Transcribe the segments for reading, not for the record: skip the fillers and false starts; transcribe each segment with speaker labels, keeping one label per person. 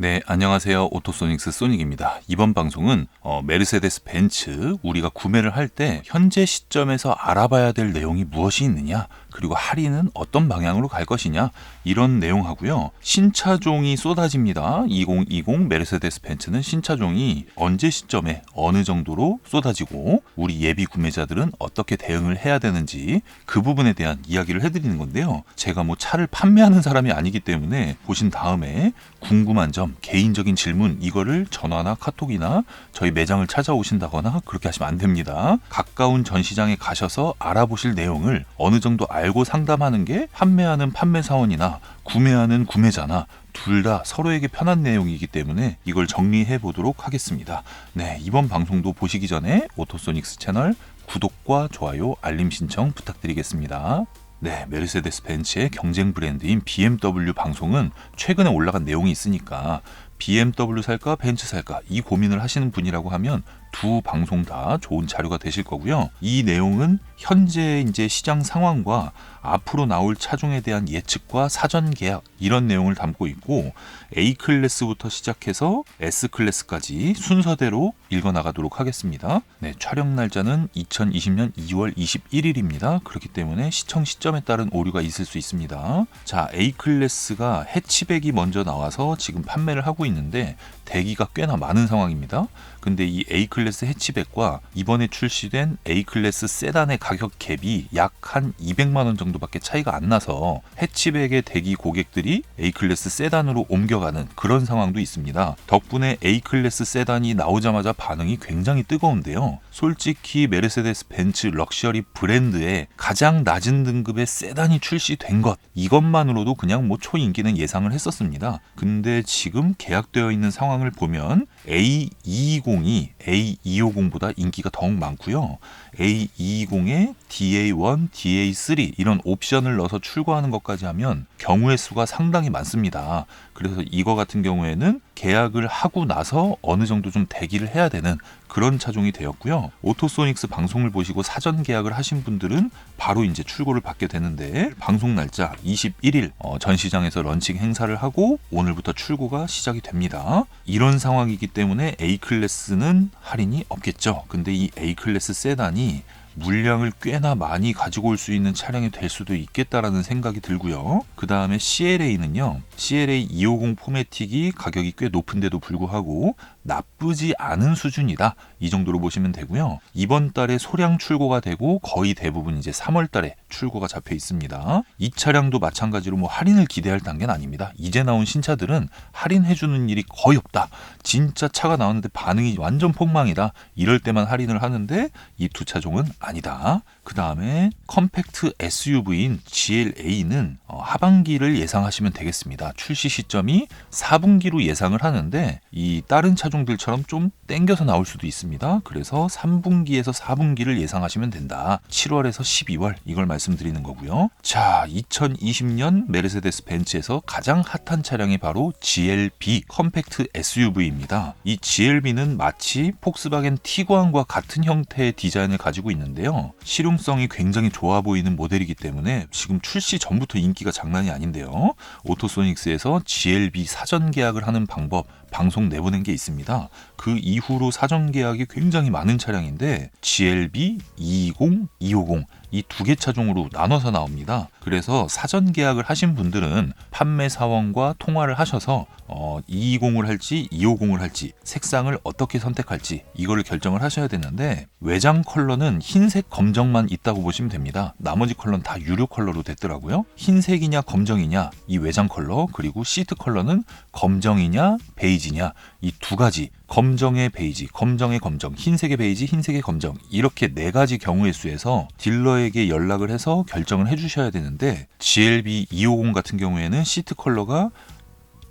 Speaker 1: 네, 안녕하세요. 오토소닉스 소닉입니다. 이번 방송은 메르세데스 벤츠 우리가 구매를 할 때 현재 시점에서 알아봐야 될 내용이 무엇이 있느냐, 그리고 할인은 어떤 방향으로 갈 것이냐, 이런 내용하고요. 신차종이 쏟아집니다. 2020 메르세데스 벤츠는 신차종이 언제 시점에 어느 정도로 쏟아지고 우리 예비 구매자들은 어떻게 대응을 해야 되는지 그 부분에 대한 이야기를 해드리는 건데요. 제가 뭐 차를 판매하는 사람이 아니기 때문에 보신 다음에 궁금한 점, 개인적인 질문, 이거를 전화나 카톡이나 저희 매장을 찾아오신다거나 그렇게 하시면 안 됩니다. 가까운 전시장에 가셔서 알아보실 내용을 어느 정도 알고 상담하는 게 판매하는 판매사원이나 구매하는 구매자나 둘 다 서로에게 편한 내용이기 때문에 이걸 정리해 보도록 하겠습니다. 네, 이번 방송도 보시기 전에 오토소닉스 채널 구독과 좋아요, 알림 신청 부탁드리겠습니다. 네, 메르세데스 벤츠의 경쟁 브랜드인 BMW 방송은 최근에 올라간 내용이 있으니까 BMW 살까 벤츠 살까 이 고민을 하시는 분이라고 하면 두 방송 다 좋은 자료가 되실 거고요. 이 내용은 현재 이제 시장 상황과 앞으로 나올 차종에 대한 예측과 사전 계약, 이런 내용을 담고 있고, A클래스부터 시작해서 S클래스까지 순서대로 읽어나가도록 하겠습니다. 네, 촬영 날짜는 2020년 2월 21일입니다. 그렇기 때문에 시청 시점에 따른 오류가 있을 수 있습니다. 자, A클래스가 해치백이 먼저 나와서 지금 판매를 하고 있는데 대기가 꽤나 많은 상황입니다. 근데 이 A클래스 해치백과 이번에 출시된 A클래스 세단의 가격 갭이 약 한 200만 원 정도밖에 차이가 안 나서 해치백의 대기 고객들이 A클래스 세단으로 옮겨가는 그런 상황도 있습니다. 덕분에 A클래스 세단이 나오자마자 반응이 굉장히 뜨거운데요. 솔직히 메르세데스 벤츠 럭셔리 브랜드의 가장 낮은 등급의 세단이 출시된 것, 이것만으로도 그냥 뭐 초인기는 예상을 했었습니다. 근데 지금 계약되어 있는 상황을 보면 A220이 A250보다 인기가 더욱 많고요. A220에 DA1, DA3 이런 옵션을 넣어서 출고하는 것까지 하면 경우의 수가 상당히 많습니다. 그래서 이거 같은 경우에는 계약을 하고 나서 어느 정도 좀 대기를 해야 되는 그런 차종이 되었고요. 오토소닉스 방송을 보시고 사전 계약을 하신 분들은 바로 이제 출고를 받게 되는데, 방송 날짜 21일 전시장에서 런칭 행사를 하고 오늘부터 출고가 시작이 됩니다. 이런 상황이기 때문에 A클래스는 할인이 없겠죠. 근데 이 A클래스 세단이 물량을 꽤나 많이 가지고 올 수 있는 차량이 될 수도 있겠다라는 생각이 들고요. 그 다음에 CLA는요, CLA 250 포매틱이 가격이 꽤 높은데도 불구하고 나쁘지 않은 수준이다, 이 정도로 보시면 되고요. 이번 달에 소량 출고가 되고 거의 대부분 이제 3월 달에 출고가 잡혀 있습니다. 이 차량도 마찬가지로 뭐 할인을 기대할 단계는 아닙니다. 이제 나온 신차들은 할인해주는 일이 거의 없다, 진짜 차가 나왔는데 반응이 완전 폭망이다, 이럴 때만 할인을 하는데 이 두 차종은 아니다. 그 다음에 컴팩트 SUV인 GLA는 하반기를 예상하시면 되겠습니다. 출시 시점이 4분기로 예상을 하는데 이 다른 차종들처럼 좀 땡겨서 나올 수도 있습니다. 그래서 3분기에서 4분기를 예상하시면 된다. 7월에서 12월, 이걸 말씀드리는 거고요. 자, 2020년 메르세데스 벤츠에서 가장 핫한 차량이 바로 GLB 컴팩트 SUV입니다. 이 GLB는 마치 폭스바겐 티구안과 같은 형태의 디자인을 가지고 있는데요. 실용성이 굉장히 좋아 보이는 모델이기 때문에 지금 출시 전부터 인기가 장난이 아닌데요. 오토소닉스에서 GLB 사전 계약을 하는 방법 방송 내보낸 게 있습니다. 그 이후로 사전 계약이 굉장히 많은 차량인데 GLB 220, 250 이 두 개 차종으로 나눠서 나옵니다. 그래서 사전 계약을 하신 분들은 판매 사원과 통화를 하셔서 220을 할지 250을 할지 색상을 어떻게 선택할지 이거를 결정을 하셔야 되는데, 외장 컬러는 흰색 검정만 있다고 보시면 됩니다. 나머지 컬러는 다 유료 컬러로 됐더라고요. 흰색이냐 검정이냐 이 외장 컬러, 그리고 시트 컬러는 검정이냐 베이지냐 이 두 가지, 검정의 베이지, 검정의 검정, 흰색의 베이지, 흰색의 검정, 이렇게 네 가지 경우의 수에서 딜러에게 연락을 해서 결정을 해주셔야 되는데, GLB 250 같은 경우에는 시트 컬러가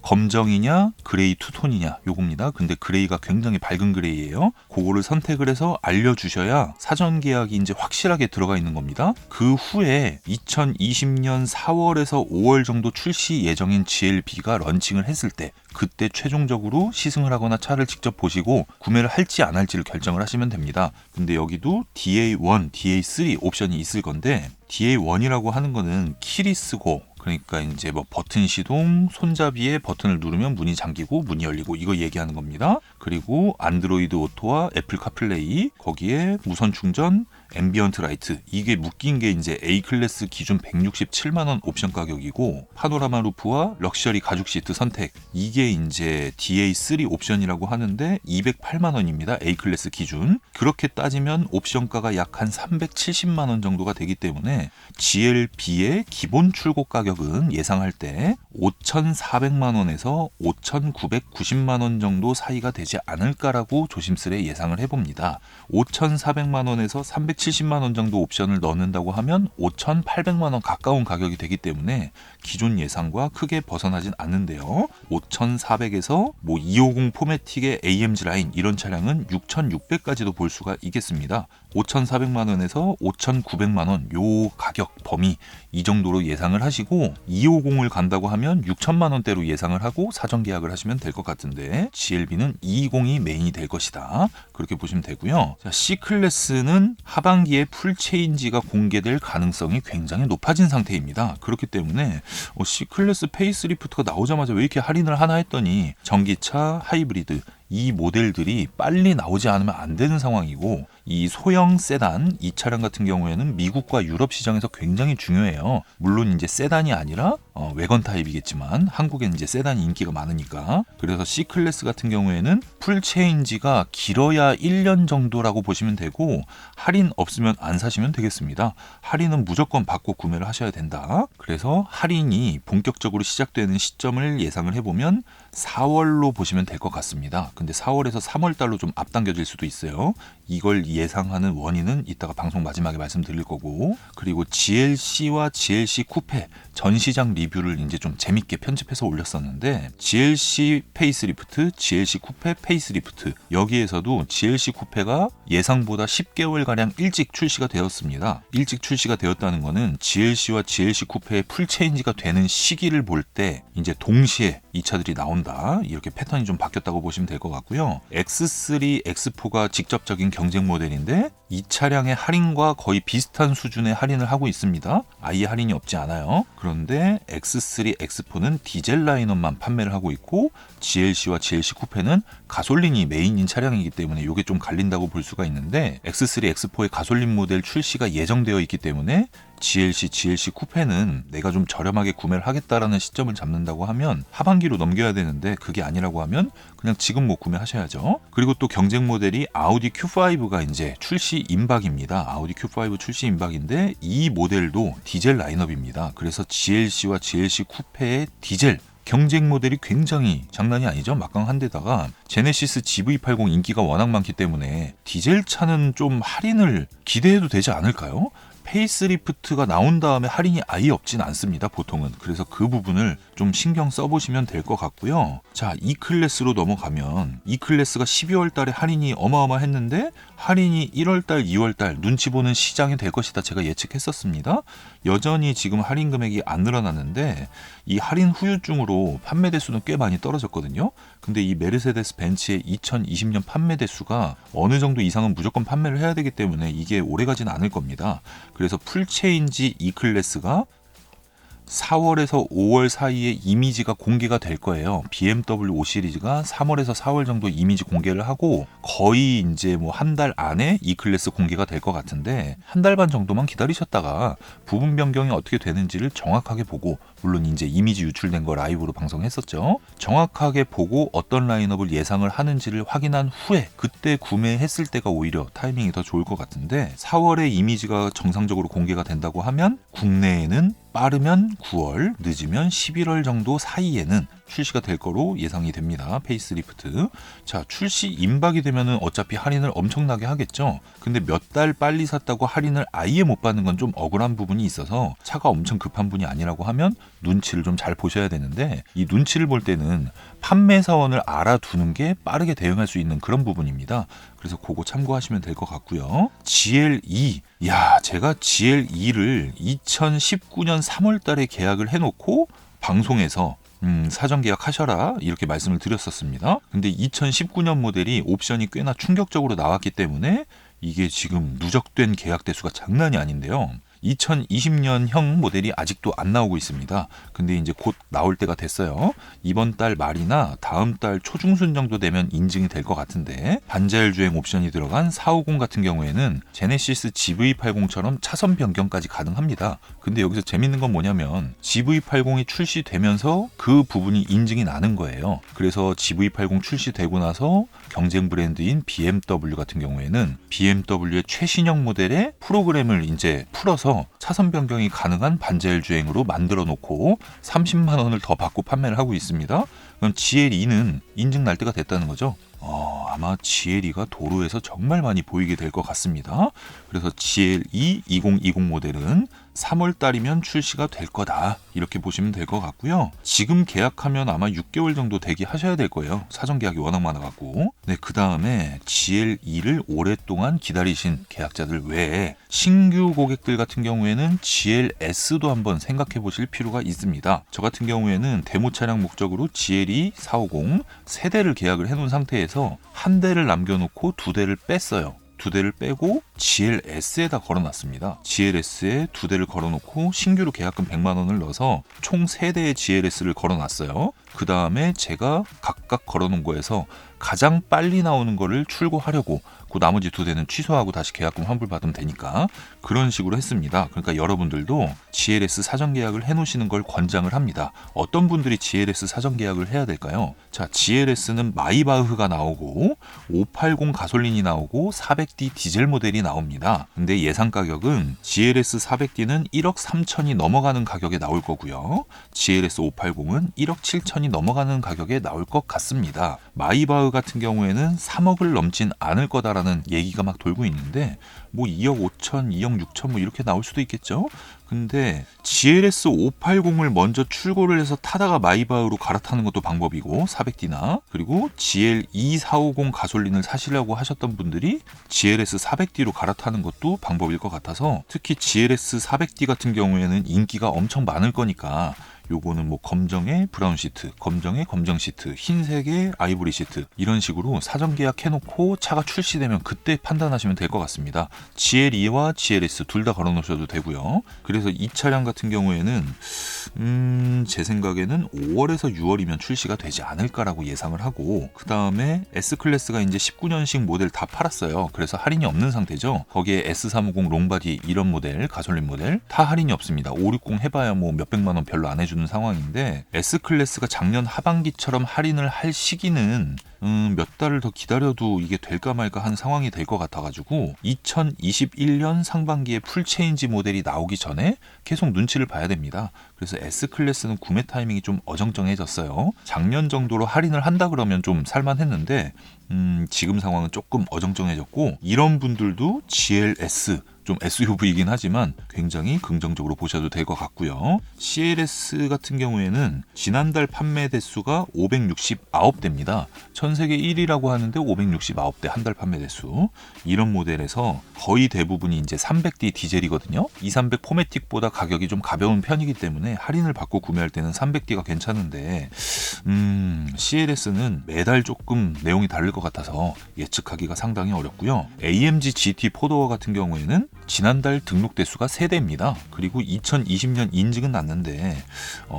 Speaker 1: 검정이냐 그레이 투톤이냐 요겁니다. 근데 그레이가 굉장히 밝은 그레이예요. 그거를 선택을 해서 알려주셔야 사전 계약이 이제 확실하게 들어가 있는 겁니다. 그 후에 2020년 4월에서 5월 정도 출시 예정인 GLB가 런칭을 했을 때 그때 최종적으로 시승을 하거나 차를 직접 보시고 구매를 할지 안 할지를 결정을 하시면 됩니다. 근데 여기도 DA1, DA3 옵션이 있을 건데 DA1이라고 하는 거는 키리스고 그러니까 이제 뭐 버튼 시동, 손잡이에 버튼을 누르면 문이 잠기고 문이 열리고 이거 얘기하는 겁니다. 그리고 안드로이드 오토와 애플 카플레이, 거기에 무선 충전, 앰비언트 라이트, 이게 묶인 게 이제 A 클래스 기준 167만 원 옵션 가격이고, 파노라마 루프와 럭셔리 가죽 시트 선택, 이게 이제 DA3 옵션이라고 하는데 208만 원입니다. A 클래스 기준. 그렇게 따지면 옵션가가 약 한 370만 원 정도가 되기 때문에 GLB의 기본 출고 가격은 예상할 때 5,400만 원에서 5,990만 원 정도 사이가 되지 않을까라고 조심스레 예상을 해봅니다. 5,400만 원에서 370만 원 정도 옵션을 넣는다고 하면 5,800만 원 가까운 가격이 되기 때문에 기존 예상과 크게 벗어나진 않는데요. 5,400에서 뭐 250 포매틱의 AMG 라인 이런 차량은 6,600까지도 볼 수가 있겠습니다. 5,400만 원에서 5,900만 원 요 가격 범위 이 정도로 예상을 하시고, 250을 간다고 하면 6천만 원대로 예상을 하고 사전 계약을 하시면 될 것 같은데, GLB는 220이 메인이 될 것이다. 그렇게 보시면 되고요. 자, C클래스는 하반기에 풀체인지가 공개될 가능성이 굉장히 높아진 상태입니다. 그렇기 때문에 C클래스 페이스리프트가 나오자마자 왜 이렇게 할인을 하나 했더니, 전기차, 하이브리드 이 모델들이 빨리 나오지 않으면 안 되는 상황이고, 이 소형 세단 이 차량 같은 경우에는 미국과 유럽 시장에서 굉장히 중요해요. 물론 이제 세단이 아니라 외건 타입이겠지만 한국엔 이제 세단이 인기가 많으니까. 그래서 C클래스 같은 경우에는 풀 체인지가 길어야 1년 정도라고 보시면 되고, 할인 없으면 안 사시면 되겠습니다. 할인은 무조건 받고 구매를 하셔야 된다. 그래서 할인이 본격적으로 시작되는 시점을 예상을 해보면 4월로 보시면 될 것 같습니다. 근데 4월에서 3월 달로 좀 앞당겨질 수도 있어요. 이걸 예상하는 원인은 이따가 방송 마지막에 말씀드릴 거고, 그리고 GLC와 GLC 쿠페 전시장 리뷰를 이제 좀 재밌게 편집해서 올렸었는데, GLC 페이스리프트, GLC 쿠페 페이스리프트, 여기에서도 GLC 쿠페가 예상보다 10개월가량 일찍 출시가 되었습니다. 일찍 출시가 되었다는 거는 GLC와 GLC 쿠페의 풀체인지가 되는 시기를 볼 때 이제 동시에 이 차들이 나온다, 이렇게 패턴이 좀 바뀌었다고 보시면 될 것 같고요. X3, X4가 직접적인 경쟁 모델인데 이 차량의 할인과 거의 비슷한 수준의 할인을 하고 있습니다. 아예 할인이 없지 않아요. 그런데 X3, X4는 디젤 라인업만 판매를 하고 있고, GLC와 GLC 쿠페는 가솔린이 메인인 차량이기 때문에 이게 좀 갈린다고 볼 수가 있는데, X3, X4의 가솔린 모델 출시가 예정되어 있기 때문에 GLC, GLC 쿠페는 내가 좀 저렴하게 구매를 하겠다라는 시점을 잡는다고 하면 하반기로 넘겨야 되는데, 그게 아니라고 하면 그냥 지금 못 구매하셔야죠. 그리고 또 경쟁 모델이 아우디 Q5가 이제 출시 임박입니다. 아우디 Q5 출시 임박인데 이 모델도 디젤 라인업입니다. 그래서 GLC와 GLC 쿠페의 디젤 경쟁 모델이 굉장히 장난이 아니죠. 막강한데다가 제네시스 GV80 인기가 워낙 많기 때문에 디젤 차는 좀 할인을 기대해도 되지 않을까요? 페이스리프트가 나온 다음에 할인이 아예 없진 않습니다, 보통은. 그래서 그 부분을 좀 신경 써보시면 될 것 같고요. 자, E클래스로 넘어가면 E클래스가 12월 달에 할인이 어마어마했는데 할인이 1월 달, 2월 달 눈치 보는 시장이 될 것이다 제가 예측했었습니다. 여전히 지금 할인 금액이 안 늘어났는데 이 할인 후유증으로 판매 대수는 꽤 많이 떨어졌거든요. 근데 이 메르세데스 벤츠의 2020년 판매 대수가 어느 정도 이상은 무조건 판매를 해야 되기 때문에 이게 오래가진 않을 겁니다. 그래서 풀체인지 E클래스가 4월에서 5월 사이에 이미지가 공개가 될 거예요. BMW 5 시리즈가 3월에서 4월 정도 이미지 공개를 하고 거의 이제 뭐 한 달 안에 E클래스 공개가 될 것 같은데, 한 달 반 정도만 기다리셨다가 부분 변경이 어떻게 되는지를 정확하게 보고, 물론 이제 이미지 유출된 거 라이브로 방송했었죠. 정확하게 보고 어떤 라인업을 예상을 하는지를 확인한 후에 그때 구매했을 때가 오히려 타이밍이 더 좋을 것 같은데, 4월에 이미지가 정상적으로 공개가 된다고 하면 국내에는 빠르면 9월, 늦으면 11월 정도 사이에는 출시가 될 거로 예상이 됩니다. 페이스리프트. 자, 출시 임박이 되면은 어차피 할인을 엄청나게 하겠죠. 근데 몇 달 빨리 샀다고 할인을 아예 못 받는 건 좀 억울한 부분이 있어서, 차가 엄청 급한 분이 아니라고 하면 눈치를 좀 잘 보셔야 되는데, 이 눈치를 볼 때는 판매 사원을 알아두는 게 빠르게 대응할 수 있는 그런 부분입니다. 그래서 그거 참고하시면 될 것 같고요. GLE. 야, 제가 GLE를 2019년 3월 달에 계약을 해놓고 방송에서 사전 계약하셔라 이렇게 말씀을 드렸었습니다. 근데 2019년 모델이 옵션이 꽤나 충격적으로 나왔기 때문에 이게 지금 누적된 계약 대수가 장난이 아닌데요. 2020년형 모델이 아직도 안 나오고 있습니다. 근데 이제 곧 나올 때가 됐어요. 이번 달 말이나 다음 달 초중순 정도 되면 인증이 될 것 같은데, 반자율 주행 옵션이 들어간 450 같은 경우에는 제네시스 GV80처럼 차선 변경까지 가능합니다. 근데 여기서 재밌는 건 뭐냐면 GV80이 출시되면서 그 부분이 인증이 나는 거예요. 그래서 GV80 출시되고 나서 경쟁 브랜드인 BMW 같은 경우에는 BMW의 최신형 모델의 프로그램을 이제 풀어서 차선 변경이 가능한 반자율 주행으로 만들어 놓고 30만 원을 더 받고 판매를 하고 있습니다. 그럼 GLE는 인증 날 때가 됐다는 거죠. 아마 GLE가 도로에서 정말 많이 보이게 될 것 같습니다. 그래서 GLE 2020 모델은 3월 달이면 출시가 될 거다, 이렇게 보시면 될 것 같고요. 지금 계약하면 아마 6개월 정도 대기하셔야 될 거예요. 사전 계약이 워낙 많아갖고. 네, 그 다음에 GLE를 오랫동안 기다리신 계약자들 외에 신규 고객들 같은 경우에는 GLS도 한번 생각해 보실 필요가 있습니다. 저 같은 경우에는 데모 차량 목적으로 GLE 450 3대를 계약을 해놓은 상태에서 한 대를 남겨놓고 2대를 뺐어요. 2대를 빼고 GLS에다 걸어놨습니다. GLS에 2대를 걸어놓고 신규로 계약금 100만 원을 넣어서 총 3대의 GLS를 걸어놨어요. 그 다음에 제가 각각 걸어놓은 거에서 가장 빨리 나오는 거를 출고하려고, 그 나머지 2대는 취소하고 다시 계약금 환불받으면 되니까 그런 식으로 했습니다. 그러니까 여러분들도 GLS 사전 계약을 해놓으시는 걸 권장을 합니다. 어떤 분들이 GLS 사전 계약을 해야 될까요? 자, GLS는 마이바흐가 나오고 580 가솔린이 나오고 400D 디젤 모델이 나옵니다. 근데 예상 가격은 GLS 400D는 1억 3천이 넘어가는 가격에 나올 거고요. GLS 580은 1억 7천이 넘어가는 가격에 나올 것 같습니다. 마이바흐 같은 경우에는 3억을 넘진 않을 거다라는 얘기가 막 돌고 있는데, 뭐 2억 5천, 2억 6천 뭐 이렇게 나올 수도 있겠죠. 근데 GLS 580을 먼저 출고를 해서 타다가 마이바흐로 갈아타는 것도 방법이고, 400D나, 그리고 GLE 450 가솔린을 사시려고 하셨던 분들이 GLS 400D로 갈아타는 것도 방법일 것 같아서, 특히 GLS 400D 같은 경우에는 인기가 엄청 많을 거니까 요거는 뭐 검정에 브라운 시트, 검정에 검정 시트, 흰색에 아이보리 시트, 이런 식으로 사전 계약해놓고 차가 출시되면 그때 판단하시면 될 것 같습니다. GLE와 GLS 둘 다 걸어놓으셔도 되고요. 그래서 이 차량 같은 경우에는 제 생각에는 5월에서 6월이면 출시가 되지 않을까라고 예상을 하고, 그 다음에 S클래스가 이제 19년식 모델 다 팔았어요. 그래서 할인이 없는 상태죠. 거기에 S350 롱바디 이런 모델, 가솔린 모델 다 할인이 없습니다. 560 해봐야 뭐 몇백만 원 별로 안 해주는 상황인데, S클래스가 작년 하반기처럼 할인을 할 시기는 몇 달을 더 기다려도 이게 될까 말까 한 상황이 될 것 같아가지고 2021년 상반기에 풀체인지 모델이 나오기 전에 계속 눈치를 봐야 됩니다. 그래서 S클래스는 구매 타이밍이 좀 어정쩡해졌어요. 작년 정도로 할인을 한다 그러면 좀 살만했는데 지금 상황은 조금 어정쩡해졌고, 이런 분들도 GLS, 좀 SUV이긴 하지만 굉장히 긍정적으로 보셔도 될 것 같고요. CLS 같은 경우에는 지난달 판매 대수가 569대입니다. 전 세계 1위라고 하는데 569대 한 달 판매 대수. 이런 모델에서 거의 대부분이 이제 300D 디젤이거든요. 230 포매틱보다 가격이 좀 가벼운 편이기 때문에 할인을 받고 구매할 때는 300D가 괜찮은데, CLS는 매달 조금 내용이 다를 것 같아서 예측하기가 상당히 어렵고요. AMG GT 4도어 같은 경우에는 지난달 등록 대수가 3대입니다. 그리고 2020년 인증은 났는데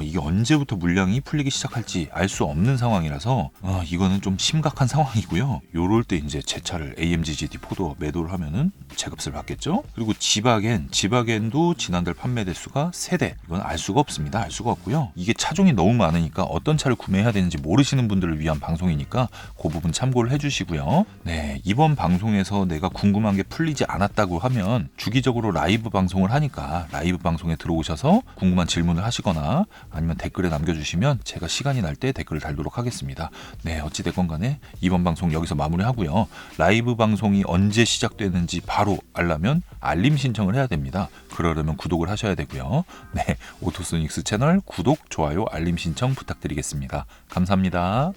Speaker 1: 이게 언제부터 물량이 풀리기 시작할지 알 수 없는 상황이라서 이거는 좀 심각한 상황이고요. 요럴 때 이제 제 차를 AMG GT 4도어 매도를 하면은 제값을 받겠죠. 그리고 지바겐도 지난달 판매 대수가 3대. 이건 알 수가 없습니다. 알 수가 없고요. 이게 차종이 너무 많으니까 어떤 차를 구매해야 되는지 모르시는 분들을 위한 방송이니까 그 부분 참고를 해주시고요. 네, 이번 방송에서 내가 궁금한 게 풀리지 않았다고 하면 주기적으로 라이브 방송을 하니까 라이브 방송에 들어오셔서 궁금한 질문을 하시거나 아니면 댓글에 남겨주시면 제가 시간이 날 때 댓글을 달도록 하겠습니다. 네, 어찌됐건 간에 이번 방송 여기서 마무리하고요. 라이브 방송이 언제 시작되는지 바로 알려면 알림 신청을 해야 됩니다. 그러려면 구독을 하셔야 되고요. 네, 오토소닉스 채널 구독, 좋아요, 알림 신청 부탁드리겠습니다. 감사합니다.